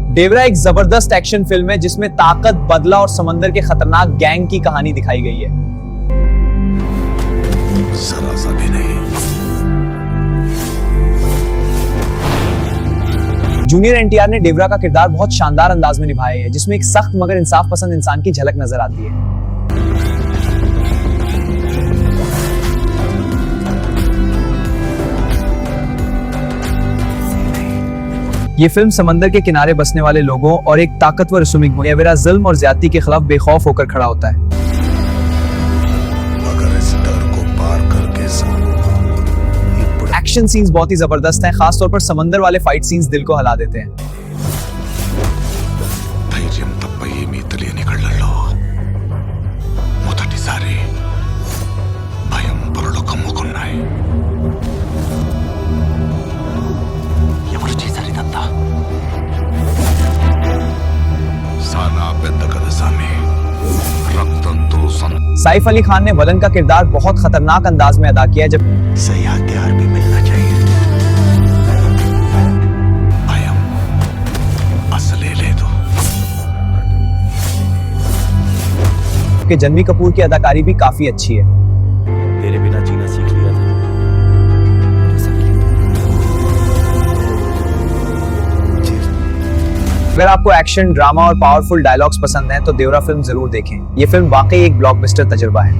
डेवरा एक जबरदस्त action film है जिसमें ताकत, बदला और समंदर के खतरनाक गैंग की कहानी दिखाई गई है। जरा सा भी नहीं। जूनियर एनटीआर ने डेवरा का किरदार बहुत शानदार अंदाज में निभाया है, जिसमें एक सख्त मगर इंसाफ पसंद इंसान की झलक नजर आती है। ये फिल्म समंदर के किनारे बसने वाले लोगों और एक ताकतवर रसूमिक डेवरा जुल्म और ज्यादती के खिलाफ बेखौफ होकर खड़ा होता है। अगर इस डर को पार करके एक्शन सीन्स बहुत ही जबरदस्त हैं, खासतौर पर समंदर वाले फाइट सीन्स दिल को हिला देते हैं। ధైర్యం తప్ప ఏమీ తెలియని కళ్ళల్లో మొదటిసారి భయం పొరలు కమ్ముకున్నాయి. ఎవరు చేశారు ఇదంతా? సానా పెద్ద కథ సామి. రక్తంతో सैफ अली खान ने वलन का किरदार बहुत खतरनाक अंदाज में अदा किया है, जब सही हथियार भी मिलना चाहिए. भयम असले ले दो. कि जनवी कपूर की अदाकारी भी काफी अच्छी है। तेरे बिना जीना सीख लिया था। अगर आपको एक्शन, ड्रामा और पावरफुल डायलॉग्स पसंद हैं तो देवरा फिल्म जरूर देखें। ये फिल्म वाकई एक ब्लॉकबस्टर तजुर्बा है।